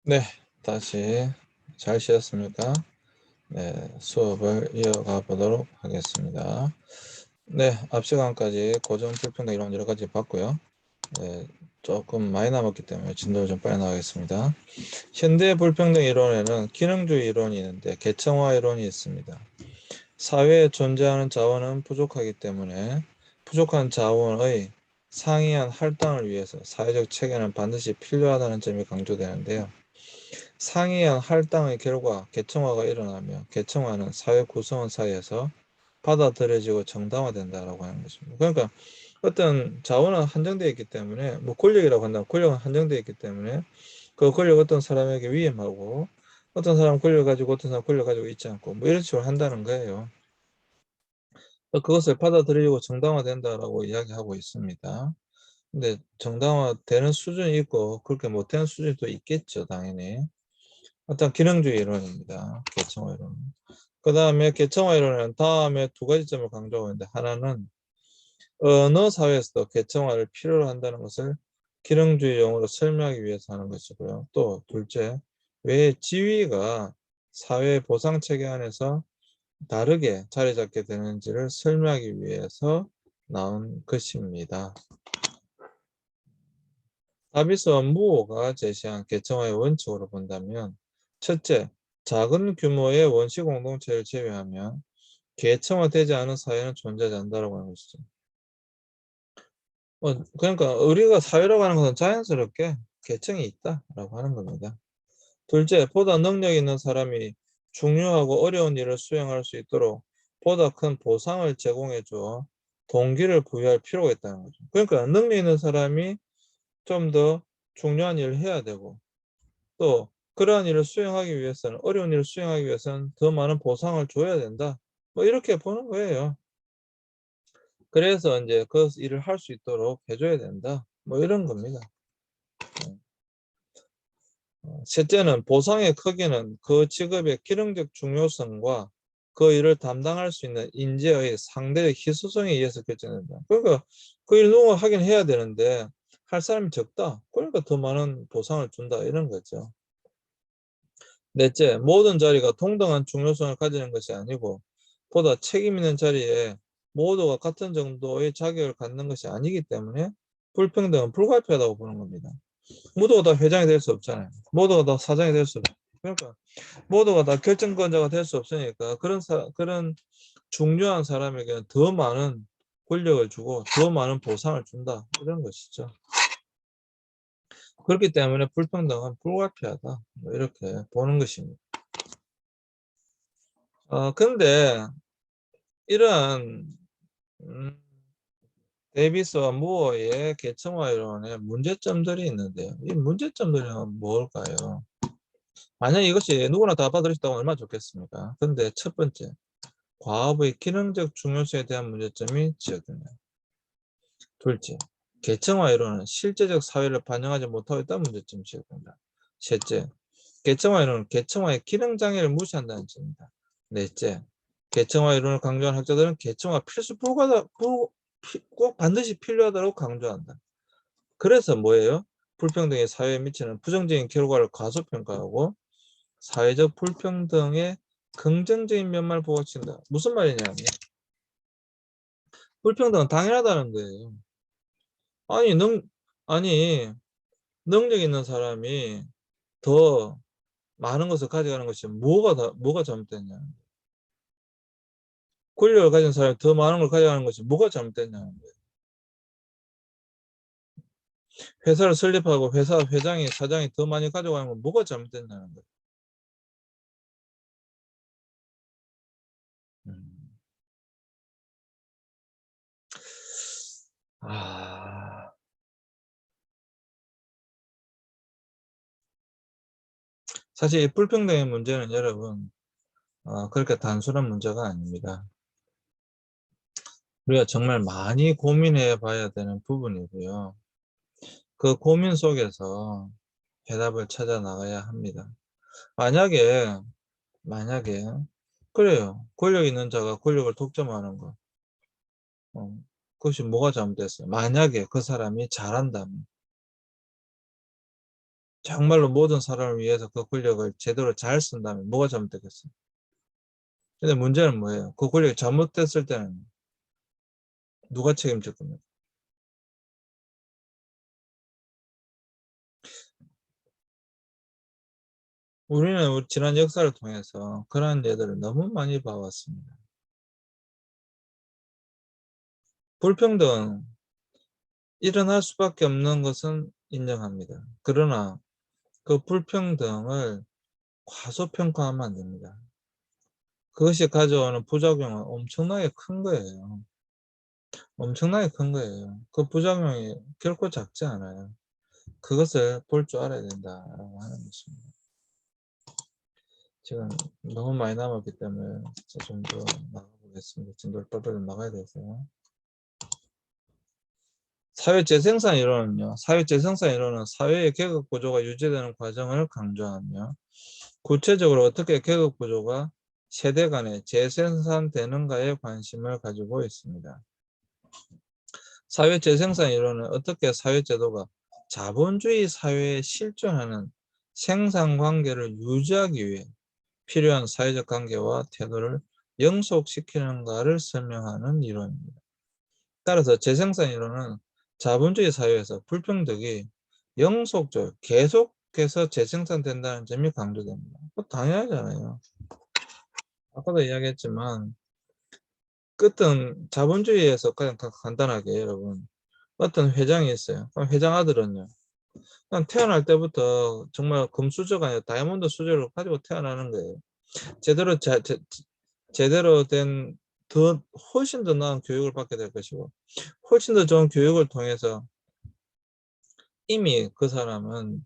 네, 다시 잘 쉬었습니까? 네, 수업을 이어가 보도록 하겠습니다. 네, 앞 시간까지 고정 불평등 이론 여러 가지 봤고요. 네, 조금 많이 남았기 때문에 진도를 좀 빨리 나가겠습니다. 현대 불평등 이론에는 기능주의 이론이 있는데 계층화 이론이 있습니다. 사회에 존재하는 자원은 부족하기 때문에 부족한 자원의 상이한 할당을 위해서 사회적 체계는 반드시 필요하다는 점이 강조되는데요. 상이한 할당의 결과 계층화가 일어나며 계층화는 사회 구성원 사이에서 받아들여지고 정당화된다라고 하는 것입니다. 그러니까 어떤 자원은 한정되어 있기 때문에 뭐 권력이라고 한다면 권력은 한정되어 있기 때문에 그 권력 어떤 사람에게 위임하고 어떤 사람 권력 가지고 어떤 사람 권력 가지고 있지 않고 뭐 이런 식으로 한다는 거예요. 그것을 받아들이고 정당화된다라고 이야기하고 있습니다. 근데 정당화되는 수준이 있고 그렇게 못되는 수준도 있겠죠, 당연히. 어떤 기능주의 이론입니다. 계층화 이론. 그 다음에 계층화 이론은 다음에 두 가지 점을 강조하고 있는데 하나는 어느 사회에서도 계층화를 필요로 한다는 것을 기능주의 용어로 설명하기 위해서 하는 것이고요. 또 둘째, 왜 지위가 사회 보상 체계 안에서 다르게 자리 잡게 되는지를 설명하기 위해서 나온 것입니다. 다비스와 무어가 제시한 계층화의 원칙으로 본다면 첫째, 작은 규모의 원시 공동체를 제외하면 계층화되지 않은 사회는 존재하지 않는다고 하는 것이죠. 그러니까 우리가 사회라고 하는 것은 자연스럽게 계층이 있다라고 하는 겁니다. 둘째, 보다 능력 있는 사람이 중요하고 어려운 일을 수행할 수 있도록 보다 큰 보상을 제공해 줘 동기를 부여할 필요가 있다는 거죠. 그러니까 능력 있는 사람이 좀 더 중요한 일을 해야 되고 또 그러한 일을 수행하기 위해서는 어려운 일을 수행하기 위해서는 더 많은 보상을 줘야 된다. 뭐 이렇게 보는 거예요. 그래서 이제 그 일을 할 수 있도록 해줘야 된다. 뭐 이런 겁니다. 셋째는 보상의 크기는 그 직업의 기능적 중요성과 그 일을 담당할 수 있는 인재의 상대의 희소성에 의해서 결정된다. 그러니까 그 일 누가 하긴 해야 되는데 할 사람이 적다. 그러니까 더 많은 보상을 준다. 이런 거죠. 넷째, 모든 자리가 동등한 중요성을 가지는 것이 아니고 보다 책임 있는 자리에 모두가 같은 정도의 자격을 갖는 것이 아니기 때문에 불평등은 불가피하다고 보는 겁니다. 모두가 다 회장이 될 수 없잖아요. 모두가 다 사장이 될 수 없어요. 그러니까 모두가 다 결정권자가 될 수 없으니까 그런 중요한 사람에게는 더 많은 권력을 주고 더 많은 보상을 준다. 이런 것이죠. 그렇기 때문에 불평등은 불가피하다. 뭐 이렇게 보는 것입니다. 근데 이런 데이비스와 무어의 계층화 이론에 문제점들이 있는데요. 이 문제점들은 뭘까요? 만약 이것이 누구나 다 받을 수 있다면 얼마나 좋겠습니까? 근데 첫 번째, 과업의 기능적 중요성에 대한 문제점이 지적됩니다. 둘째, 계층화 이론은 실제적 사회를 반영하지 못하고 있다는 문제점이 지적됩니다. 셋째, 계층화 이론은 계층화의 기능 장애를 무시한다는 점입니다. 넷째, 계층화 이론을 강조하는 학자들은 계층화 필수 불가다, 꼭 반드시 필요하다고 강조한다. 그래서 뭐예요? 불평등이 사회에 미치는 부정적인 결과를 과소평가하고 사회적 불평등의 긍정적인 면만 부각친다. 무슨 말이냐면 불평등은 당연하다는 거예요. 아니 아니 능력 있는 사람이 더 많은 것을 가져가는 것이 뭐가 잘못됐냐? 권력을 가진 사람이 더 많은 걸 가져가는 것이 뭐가 잘못됐냐는 거예요. 회사를 설립하고 회사 회장이 사장이 더 많이 가져가는 건 뭐가 잘못됐냐는 거예요. 음. 아, 사실 이 불평등의 문제는 여러분 그렇게 단순한 문제가 아닙니다. 우리가 정말 많이 고민해 봐야 되는 부분이고요. 그 고민 속에서 해답을 찾아 나가야 합니다. 만약에, 만약에, 그래요. 권력 있는 자가 권력을 독점하는 거. 어, 그것이 뭐가 잘못됐어요? 만약에 그 사람이 잘한다면. 정말로 모든 사람을 위해서 그 권력을 제대로 잘 쓴다면 뭐가 잘못되겠어요? 근데 문제는 뭐예요? 그 권력이 잘못됐을 때는 누가 책임질 겁니까? 우리는 우리 지난 역사를 통해서 그러한 예들을 너무 많이 봐왔습니다. 불평등 일어날 수밖에 없는 것은 인정합니다. 그러나 그 불평등을 과소평가하면 안 됩니다. 그것이 가져오는 부작용은 엄청나게 큰 거예요. 엄청나게 큰 거예요. 그 부작용이 결코 작지 않아요. 그것을 볼 줄 알아야 된다라고 하는 것입니다. 지금 너무 많이 남았기 때문에 좀 더 나가보겠습니다. 진도를 빨리빨리 나가야 돼서. 사회재생산 이론은요. 사회재생산 이론은 사회의 계급 구조가 유지되는 과정을 강조하며 구체적으로 어떻게 계급 구조가 세대 간에 재생산되는가에 관심을 가지고 있습니다. 사회재생산 이론은 어떻게 사회제도가 자본주의 사회에 실존하는 생산관계를 유지하기 위해 필요한 사회적 관계와 태도를 영속시키는가를 설명하는 이론입니다. 따라서 재생산 이론은 자본주의 사회에서 불평등이 영속적, 계속해서 재생산된다는 점이 강조됩니다. 당연하잖아요. 아까도 이야기했지만 어떤 자본주의에서 가장 간단하게 여러분 어떤 회장이 있어요. 그럼 회장 아들은요. 그냥 태어날 때부터 정말 금수저가 아니라 다이아몬드 수저를 가지고 태어나는 거예요. 제대로 제대로 된 더 훨씬 더 나은 교육을 받게 될 것이고 훨씬 더 좋은 교육을 통해서 이미 그 사람은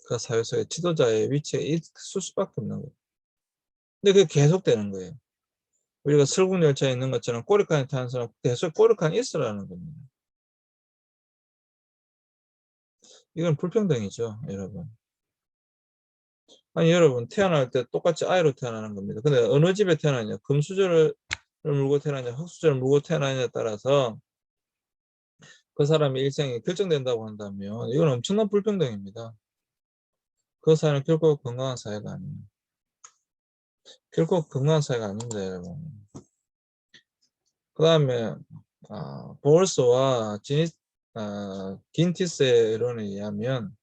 그 사회 속의 지도자의 위치에 있을 수밖에 없는 거예요. 근데 그게 계속되는 거예요. 우리가 설국열차에 있는 것처럼 꼬리칸에 타는 사람 계속 꼬리칸에 있으라는 겁니다. 이건 불평등이죠, 여러분. 아니, 여러분, 태어날 때 똑같이 아이로 태어나는 겁니다. 근데 어느 집에 태어나냐, 금수저를 물고 태어나냐, 흙수저를 물고 태어나냐에 따라서 그 사람의 일생이 결정된다고 한다면 이건 엄청난 불평등입니다. 그 사회는 결코 건강한 사회가 아닙니다. 결코 건강한 사회가 아닙니다, 여러분. 그 다음에 보얼스와 긴티스의 이론에 의하면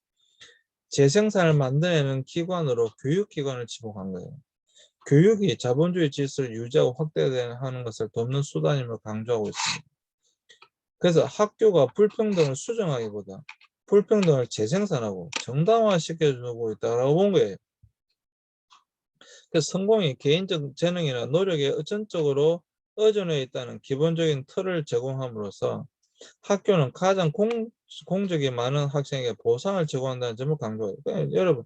재생산을 만들어내는 기관으로 교육기관을 지목한 거예요. 교육이 자본주의 질서를 유지하고 확대하는 것을 돕는 수단임을 강조하고 있습니다. 그래서 학교가 불평등을 수정하기보다 불평등을 재생산하고 정당화시켜주고 있다고 본 거예요. 그래서 성공이 개인적 재능이나 노력에 의존적으로 의존해 있다는 기본적인 틀을 제공함으로써 학교는 가장 공적이 많은 학생에게 보상을 제공한다는 점을 강조해요. 그러니까 여러분,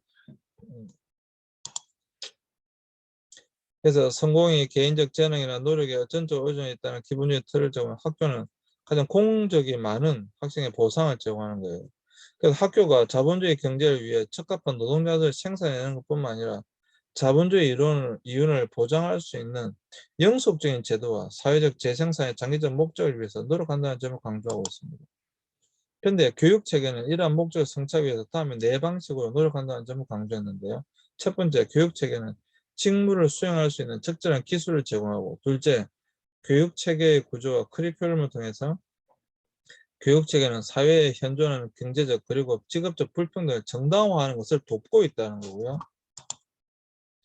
그래서 성공이 개인적 재능이나 노력에 의존적으로 의존해 있다는 기본적인 틀을 제공한 학교는 가장 공적이 많은 학생에 보상을 제공하는 거예요. 그래서 학교가 자본주의 경제를 위해 적합한 노동자들을 생산해내는 것뿐만 아니라 자본주의 이윤을 보장할 수 있는 영속적인 제도와 사회적 재생산의 장기적 목적을 위해서 노력한다는 점을 강조하고 있습니다. 그런데 교육체계는 이러한 목적을 성취하기 위해서 다음에 네 방식으로 노력한다는 점을 강조했는데요. 첫 번째, 교육체계는 직무를 수행할 수 있는 적절한 기술을 제공하고, 둘째, 교육체계의 구조와 커리큘럼을 통해서 교육체계는 사회에 현존하는 경제적 그리고 직업적 불평등을 정당화하는 것을 돕고 있다는 거고요.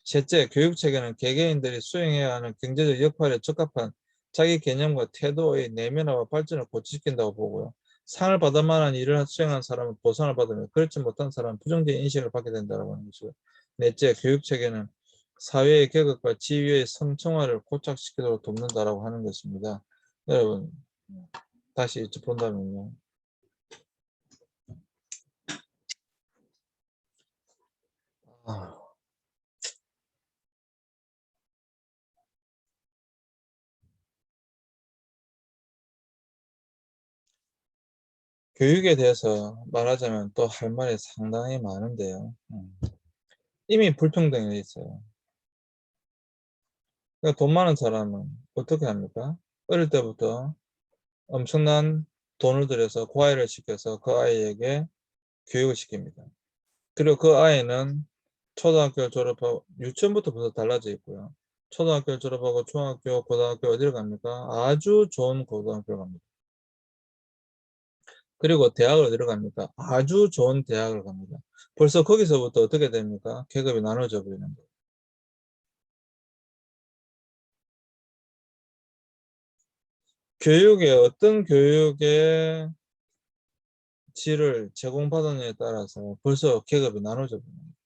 셋째, 교육체계는 개개인들이 수행해야 하는 경제적 역할에 적합한 자기 개념과 태도의 내면화와 발전을 고취시킨다고 보고요. 상을 받을 만한 일을 수행한 사람은 보상을 받으며 그렇지 못한 사람은 부정적인 인식을 받게 된다고 하는 것이고, 넷째, 교육체계는 사회의 계급과 지위의 성층화를 고착시키도록 돕는다라고 하는 것입니다. 여러분, 다시 본다면요. 교육에 대해서 말하자면 또 할 말이 상당히 많은데요. 이미 불평등에 있어요. 그러니까 돈 많은 사람은 어떻게 합니까? 어릴 때부터 엄청난 돈을 들여서 과외를 시켜서 그 아이에게 교육을 시킵니다. 그리고 그 아이는 초등학교를 졸업하고 유치원부터 벌써 달라져 있고요. 초등학교를 졸업하고 중학교, 고등학교 어디를 갑니까? 아주 좋은 고등학교를 갑니다. 그리고 대학을 어디로 갑니까? 아주 좋은 대학을 갑니다. 벌써 거기서부터 어떻게 됩니까? 계급이 나눠져 버리는 거예요. 교육의 어떤 교육의 질을 제공받느냐에 따라서 벌써 계급이 나눠져 버립니다.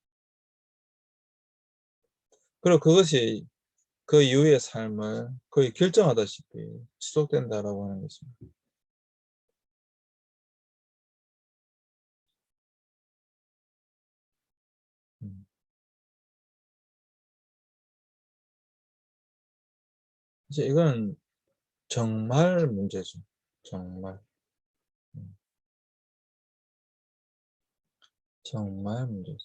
그리고 그것이 그 이후의 삶을 거의 결정하다시피 지속된다라고 하는 것입니다. 이제 이건 정말 문제죠. 정말. 음, 정말 문제죠.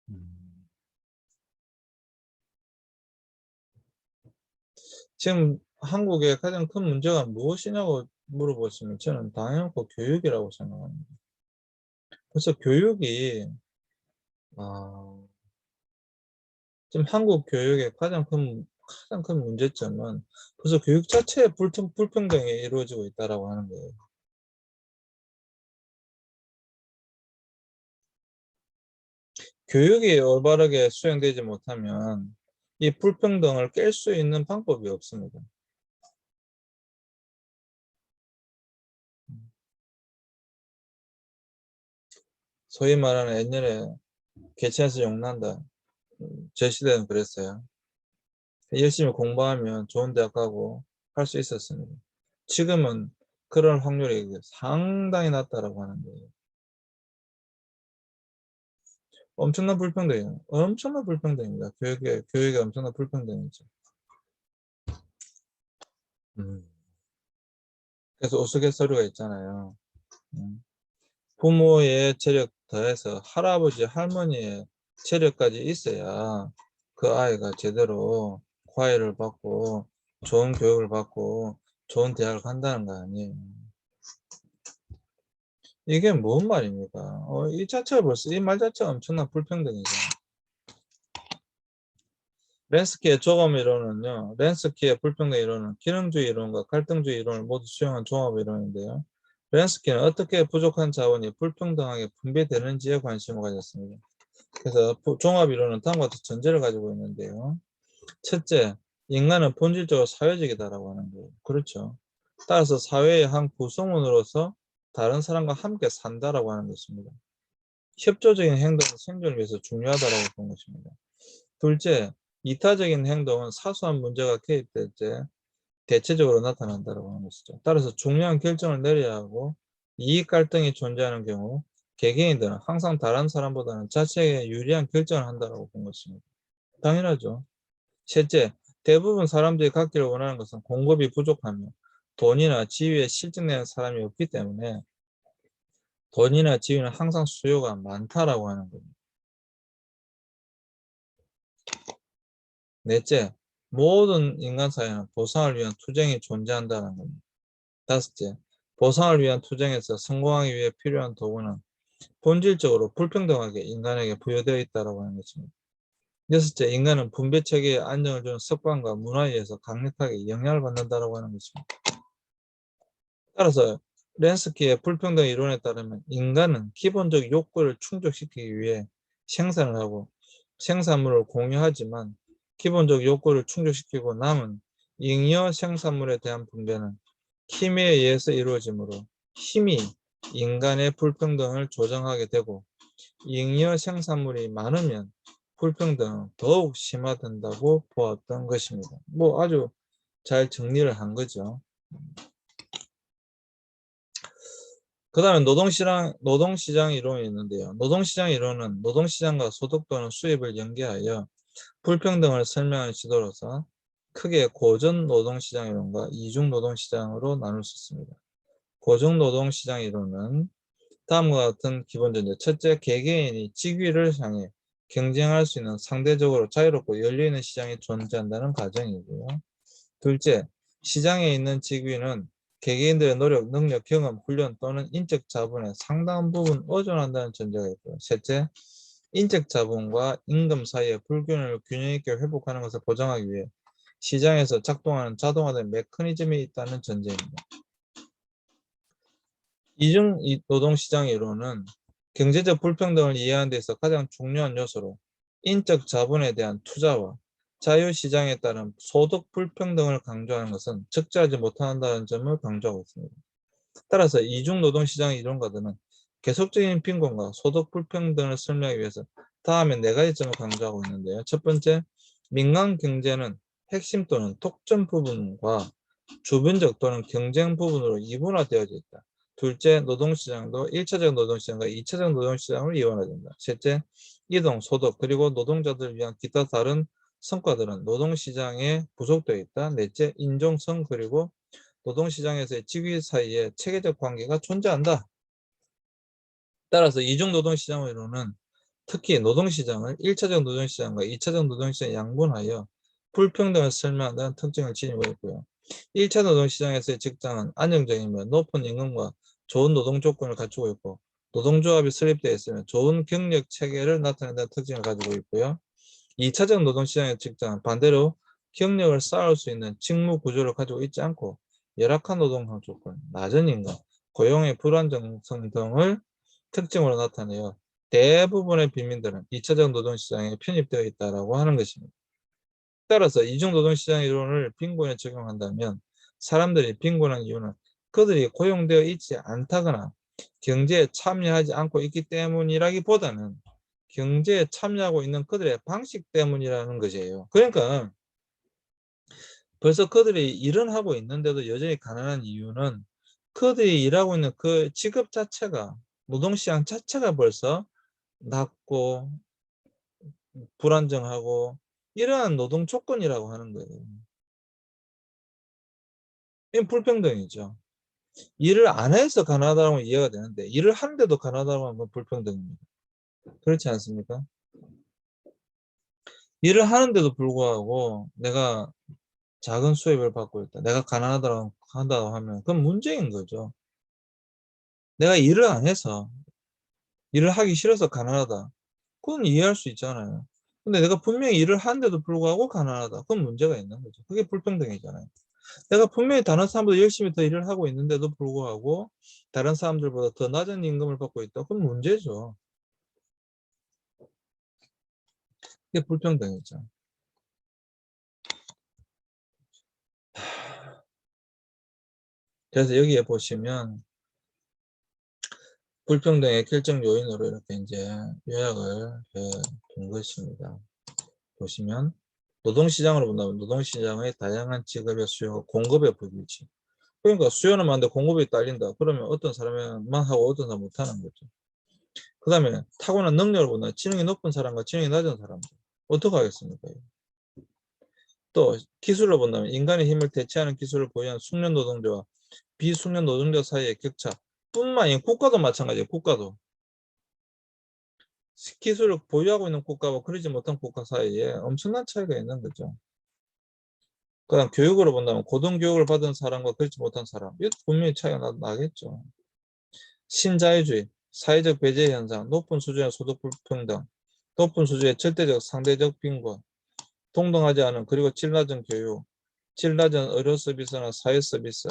음. 지금 한국의 가장 큰 문제가 무엇이냐고 물어보시면 저는 당연히 교육이라고 생각합니다. 그래서 교육이 아, 지금 한국 교육의 가장 큰 문제점은 벌써 교육 자체에 불평등이 이루어지고 있다라고 하는 거예요. 교육이 올바르게 수행되지 못하면 이 불평등을 깰 수 있는 방법이 없습니다. 소위 말하는 옛날에 개천에서 욕난다. 제 시대는 그랬어요. 열심히 공부하면 좋은 대학 가고 할 수 있었습니다. 지금은 그런 확률이 상당히 낮다라고 하는 거예요. 엄청난 불평등이에요. 엄청난 불평등입니다. 교육에 엄청난 불평등이죠. 음. 그래서 우스갯소리가 있잖아요. 음. 부모의 체력 더해서 할아버지, 할머니의 체력까지 있어야 그 아이가 제대로 과외를 받고 좋은 교육을 받고 좋은 대학을 간다는 거 아니에요. 이게 뭔 말입니까? 이 자체가 벌써 이 말 자체가 엄청난 불평등이죠. 렌스키의 조검 이론은요. 렌스키의 불평등 이론은 기능주의 이론과 갈등주의 이론을 모두 수용한 종합 이론인데요. 렌스키는 어떻게 부족한 자원이 불평등하게 분배되는지에 관심을 가졌습니다. 그래서 종합 이론은 다음과 같은 전제를 가지고 있는데요. 첫째, 인간은 본질적으로 사회적이다라고 하는 거예요. 그렇죠. 따라서 사회의 한 구성원으로서 다른 사람과 함께 산다라고 하는 것입니다. 협조적인 행동은 생존을 위해서 중요하다라고 본 것입니다. 둘째, 이타적인 행동은 사소한 문제가 개입될 때 대체적으로 나타난다고 하는 것이죠. 따라서 중요한 결정을 내려야 하고 이익 갈등이 존재하는 경우 개개인들은 항상 다른 사람보다는 자체에 유리한 결정을 한다고 본 것입니다. 당연하죠. 셋째, 대부분 사람들이 갖기를 원하는 것은 공급이 부족하며 돈이나 지위에 실증내는 사람이 없기 때문에 돈이나 지위는 항상 수요가 많다라고 하는 겁니다. 넷째, 모든 인간 사회는 보상을 위한 투쟁이 존재한다는 겁니다. 다섯째, 보상을 위한 투쟁에서 성공하기 위해 필요한 도구는 본질적으로 불평등하게 인간에게 부여되어 있다고 하는 것입니다. 여섯째, 인간은 분배 체계에 안정을 주는 습관과 문화에 의해서 강력하게 영향을 받는다고 하는 것입니다. 따라서 렌스키의 불평등 이론에 따르면 인간은 기본적 욕구를 충족시키기 위해 생산을 하고 생산물을 공유하지만 기본적 욕구를 충족시키고 남은 잉여 생산물에 대한 분배는 힘에 의해서 이루어지므로 힘이 인간의 불평등을 조정하게 되고 잉여 생산물이 많으면 불평등은 더욱 심화된다고 보았던 것입니다. 뭐 아주 잘 정리를 한 거죠. 그 다음에 노동시장 이론이 있는데요. 노동시장 이론은 노동시장과 소득 또는 수입을 연계하여 불평등을 설명하는 지도로서 크게 고전 노동시장 이론과 이중 노동시장으로 나눌 수 있습니다. 고전 노동시장 이론은 다음과 같은 기본 전제. 첫째, 개개인이 직위를 향해 경쟁할 수 있는 상대적으로 자유롭고 열려있는 시장이 존재한다는 가정이고요. 둘째, 시장에 있는 직위는 개개인들의 노력, 능력, 경험, 훈련 또는 인적 자본에 상당한 부분 의존한다는 전제가 있고요. 셋째, 인적 자본과 임금 사이의 불균형을 균형 있게 회복하는 것을 보장하기 위해 시장에서 작동하는 자동화된 메커니즘이 있다는 전제입니다. 이중 노동시장의 이론은 경제적 불평등을 이해하는 데 있어 가장 중요한 요소로 인적 자본에 대한 투자와 자유시장에 따른 소득 불평등을 강조하는 것은 적재하지 못한다는 점을 강조하고 있습니다. 따라서 이중노동시장의 이론가들은 계속적인 빈곤과 소득 불평등을 설명하기 위해서 다음에 4가지 점을 강조하고 있는데요. 첫 번째, 민간 경제는 핵심 또는 독점 부분과 주변적 또는 경쟁 부분으로 이분화되어져 있다. 둘째, 노동시장도 1차적 노동시장과 2차적 노동시장을 이완화된다. 셋째, 이동, 소득, 그리고 노동자들을 위한 기타 다른 성과들은 노동시장에 부속되어 있다. 넷째, 인종성, 그리고 노동시장에서의 직위 사이에 체계적 관계가 존재한다. 따라서 이중노동시장으로는 특히 노동시장을 1차적 노동시장과 2차적 노동시장에 양분하여 불평등을 설명한다는 특징을 지니고 있고요. 1차 노동시장에서의 직장은 안정적이며 높은 임금과 좋은 노동 조건을 갖추고 있고 노동조합이 설립되어 있으면 좋은 경력 체계를 나타낸다는 특징을 가지고 있고요. 2차적 노동시장의 직장은 반대로 경력을 쌓을 수 있는 직무 구조를 가지고 있지 않고 열악한 노동 조건, 낮은 임금, 고용의 불안정성 등을 특징으로 나타내어 대부분의 빈민들은 2차적 노동시장에 편입되어 있다고 하는 것입니다. 따라서 이중노동시장 이론을 빈곤에 적용한다면 사람들이 빈곤한 이유는 그들이 고용되어 있지 않다거나 경제에 참여하지 않고 있기 때문이라기보다는 경제에 참여하고 있는 그들의 방식 때문이라는 것이에요. 그러니까 벌써 그들이 일은 하고 있는데도 여전히 가난한 이유는 그들이 일하고 있는 그 직업 자체가 노동시장 자체가 벌써 낮고 불안정하고 이러한 노동 조건이라고 하는 거예요. 이건 불평등이죠. 일을 안 해서 가난하다고 하면 이해가 되는데 일을 하는데도 가난하다고 하면 불평등입니다. 그렇지 않습니까? 일을 하는데도 불구하고 내가 작은 수입을 받고 있다. 내가 가난하다고 한다고 하면 그건 문제인 거죠. 내가 일을 안 해서 일을 하기 싫어서 가난하다. 그건 이해할 수 있잖아요. 근데 내가 분명히 일을 하는데도 불구하고 가난하다. 그건 문제가 있는 거죠. 그게 불평등이잖아요. 내가 분명히 다른 사람보다 열심히 더 일을 하고 있는데도 불구하고 다른 사람들보다 더 낮은 임금을 받고 있다. 그건 문제죠. 그게 불평등이죠. 그래서 여기에 보시면 불평등의 결정 요인으로 이렇게 이제 요약을 해둔 것입니다. 보시면 노동시장으로 본다면 노동시장의 다양한 직업의 수요와 공급의 불일치. 그러니까 수요는 많은데 공급이 딸린다. 그러면 어떤 사람만 하고 어떤 사람 못하는 거죠. 그 다음에 타고난 능력을 본다면 지능이 높은 사람과 지능이 낮은 사람들. 어떻게 하겠습니까? 또 기술을 본다면 인간의 힘을 대체하는 기술을 보유한 숙련 노동자와 비숙련 노동자 사이의 격차 뿐만 아니라 국가도 마찬가지예요. 국가도 기술을 보유하고 있는 국가와 그러지 못한 국가 사이에 엄청난 차이가 있는 거죠. 그다음 교육으로 본다면 고등교육을 받은 사람과 그렇지 못한 사람 이것도 분명히 차이가 나겠죠. 신자유주의, 사회적 배제 현상, 높은 수준의 소득 불평등, 높은 수준의 절대적 상대적 빈곤, 동등하지 않은 그리고 질 낮은 교육, 질 낮은 의료 서비스나 사회 서비스,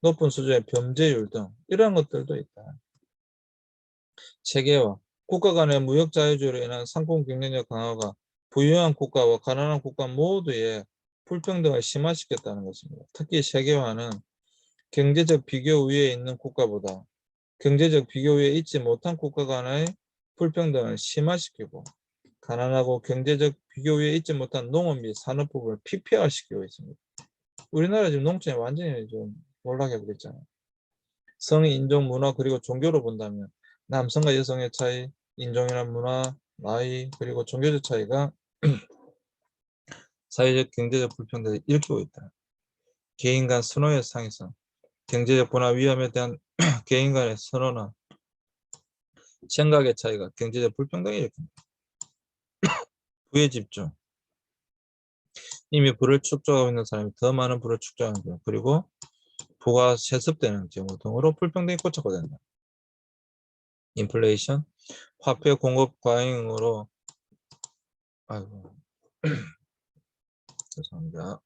높은 수준의 범죄율 등 이러한 것들도 있다. 체계화, 국가 간의 무역 자유주의로 인한 상품 경쟁력 강화가 부유한 국가와 가난한 국가 모두의 불평등을 심화시켰다는 것입니다. 특히 세계화는 경제적 비교 위에 있는 국가보다 경제적 비교 위에 있지 못한 국가 간의 불평등을 심화시키고 가난하고 경제적 비교 위에 있지 못한 농업 및 산업 부분을 피폐화시키고 있습니다. 우리나라 지금 농촌이 완전히 좀 몰락해버렸잖아요. 성, 인종, 문화 그리고 종교로 본다면 남성과 여성의 차이, 인종이나 문화, 나이 그리고 종교적 차이가 사회적 경제적 불평등을 일으키고 있다. 개인 간 선호의 상해성, 경제적 분화 위험에 대한 개인 간의 선호나 생각의 차이가 경제적 불평등을 일으킵니다. 부의 집중, 이미 부를 축적하고 있는 사람이 더 많은 부를 축적하는 경우, 그리고 부가 세습되는 경우 등으로 불평등이 고착화된다. 인플레이션, 화폐 공급 과잉으로, 아이고, 죄송합니다.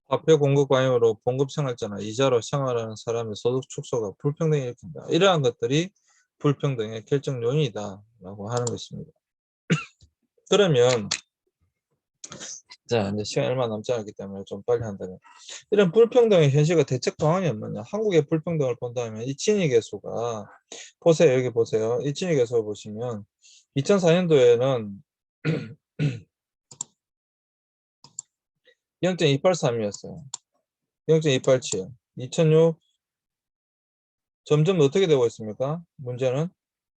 화폐 공급 과잉으로 봉급 생활자나 이자로 생활하는 사람의 소득 축소가 불평등을 일으킨다. 이러한 것들이 불평등의 결정 요인이다라고 하는 것입니다. 그러면 자, 이제 시간이 얼마 남지 않았기 때문에 좀 빨리 한다면, 이런 불평등의 현실과 대책 방안이 없느냐. 한국의 불평등을 본다면 이 진위 계수가, 보세요. 여기 보세요. 이 진위 계수 보시면 2004년도에는 0.283이었어요. 0.287. 2006 점점 어떻게 되고 있습니까? 문제는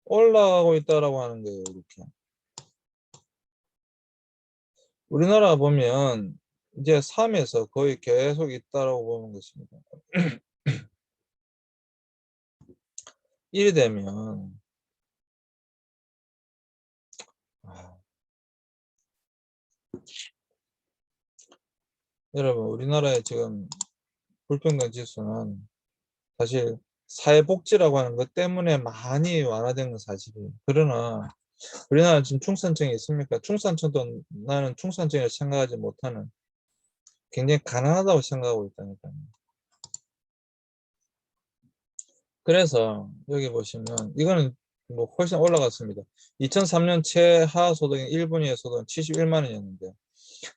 올라가고 있다라고 하는 거예요. 이렇게. 우리나라 보면 이제 3에서 거의 계속 있다라고 보는 것입니다. 1이 되면 여러분, 우리나라의 지금 불평등 지수는 사실 사회복지라고 하는 것 때문에 많이 완화된 건 사실이에요. 그러나 우리나라 지금 충산층이 있습니까? 충산층도 나는 충산층이라 생각하지 못하는, 굉장히 가난하다고 생각하고 있다니까요. 그래서 여기 보시면 이거는 뭐 훨씬 올라갔습니다. 2003년 최하 소득인 1분위의 소득은 71만 원이었는데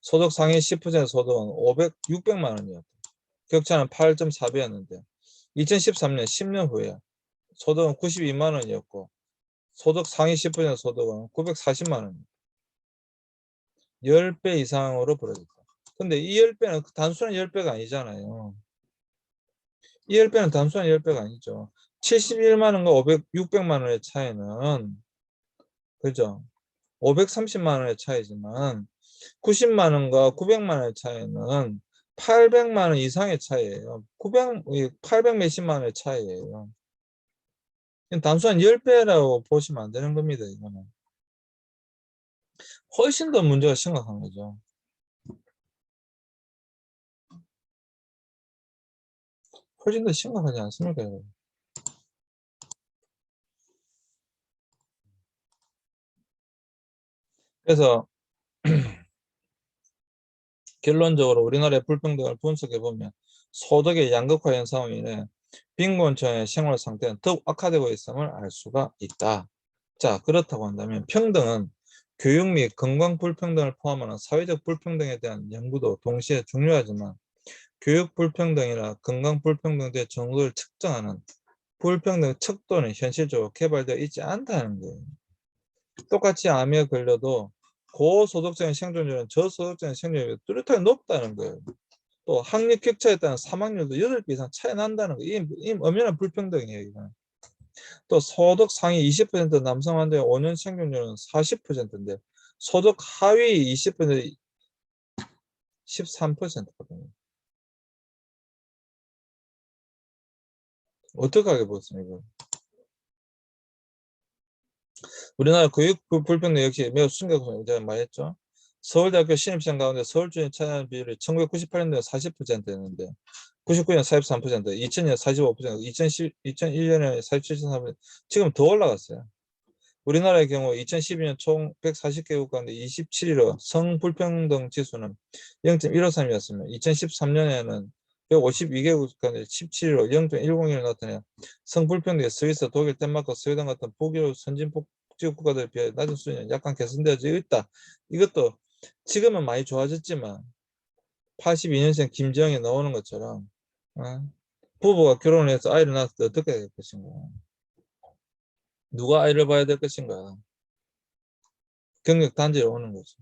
소득 상위 10% 소득은 600만 원이었다. 격차는 8.4배였는데 2013년 10년 후에 소득은 92만 원이었고 소득 상위 10% 소득은 940만 원. 10배 이상으로 벌어졌다. 근데 이 10배는 단순한 10배가 아니잖아요. 이 10배는 단순한 10배가 아니죠. 71만 원과 600만 원의 차이는, 그죠? 530만 원의 차이지만 90만 원과 900만 원의 차이는 800만 원 이상의 차이예요. 800 몇십만 원의 차이예요. 단순한 10배라고 보시면 안 되는 겁니다. 이거는 훨씬 더 문제가 심각한 거죠. 훨씬 더 심각하지 않습니까? 그래서 결론적으로 우리나라의 불평등을 분석해 보면 소득의 양극화 현상으로 인해 빈곤층의 생활 상태는 더욱 악화되고 있음을 알 수가 있다. 자, 그렇다고 한다면 평등은 교육 및 건강 불평등을 포함하는 사회적 불평등에 대한 연구도 동시에 중요하지만 교육 불평등이나 건강 불평등 의 정도를 측정하는 불평등 척도는 현실적으로 개발되어 있지 않다는 거예요. 똑같이 암에 걸려도 고소득층의 생존율은 저소득층의 생존율이 뚜렷하게 높다는 거예요. 또 학력 격차에 따른 사망률도 8배 이상 차이 난다는 거예요. 이 엄연한 불평등이에요. 이건. 또 소득 상위 20% 남성 환자의 5년 생존율은 40%인데 소득 하위 20% 13%거든요. 어떻게 하게 보습니까? 우리나라 교육 불평등 역시 매우 심각하고 제가 말했죠. 서울대학교 신입생 가운데 서울주민 차지하는 비율이 1998년도에 40%였는데 99년 43%, 2000년 45%, 2001년에 47.3%, 지금 더 올라갔어요. 우리나라의 경우 2012년 총 140개국 가운데 27위로 성불평등 지수는 0.153이었으며 2013년에는 152개국 가운데 17위로 0.101을 나타내 성불평등의 스위스, 독일, 덴마크, 스웨덴 같은 북유럽 선진국제 국가들에 비해 낮은 수준이 약간 개선되어져 있다. 이것도 지금은 많이 좋아졌지만 82년생 김정이 나오는 것처럼 부부가 결혼을 해서 아이를 낳았을 때 어떻게 될 것인가? 누가 아이를 봐야 될 것인가? 경력 단절이 오는 거죠.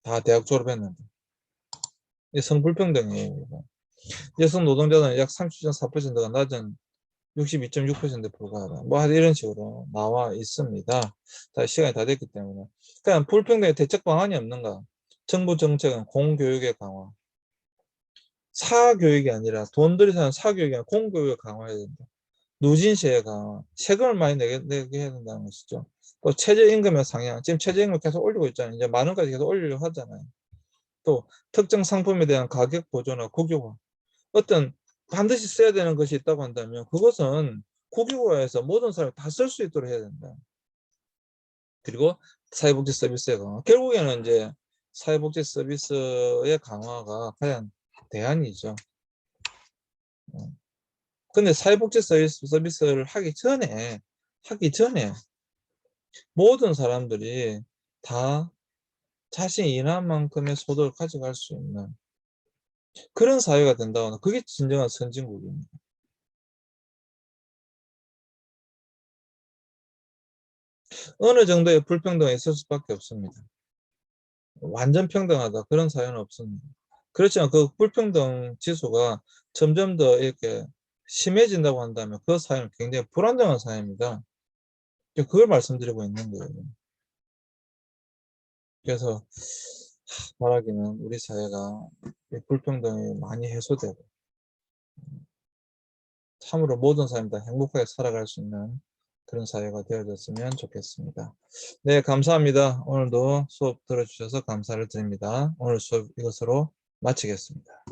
다 대학 졸업했는데. 이 성불평등이에요. 여성 노동자는 약 30.4%가 낮은 62.6%에 불과하다. 뭐 이런 식으로 나와 있습니다. 다 시간이 다 됐기 때문에. 그냥 불평등의 대책 방안이 없는가? 정부 정책은 공교육의 강화. 사교육이 아니라 돈 들이 사는 사교육이 아니라 공교육을 강화해야 된다. 누진 시혜가 세금을 많이 내게 해야 된다는 것이죠. 또 최저임금의 상향, 지금 최저임금 계속 올리고 있잖아요. 이제 10,000원까지 계속 올리려고 하잖아요. 또 특정 상품에 대한 가격 보조나 국유화, 어떤 반드시 써야 되는 것이 있다고 한다면 그것은 국유화해서 모든 사람이 다 쓸 수 있도록 해야 된다. 그리고 사회복지 서비스의 강화. 결국에는 이제 사회복지 서비스의 강화가 과연 대안이죠. 근데 사회복지 서비스를 하기 전에 모든 사람들이 다 자신이 일한 만큼의 소득을 가져갈 수 있는 그런 사회가 된다거나 그게 진정한 선진국입니다. 어느 정도의 불평등이 있을 수밖에 없습니다. 완전 평등하다 그런 사회는 없습니다. 그렇지만 그 불평등 지수가 점점 더 이렇게 심해진다고 한다면 그 사회는 굉장히 불안정한 사회입니다. 그걸 말씀드리고 있는 거예요. 그래서 바라기는 우리 사회가 불평등이 많이 해소되고 참으로 모든 사람이 다 행복하게 살아갈 수 있는 그런 사회가 되어졌으면 좋겠습니다. 네, 감사합니다. 오늘도 수업 들어주셔서 감사를 드립니다. 오늘 수업 이것으로 마치겠습니다.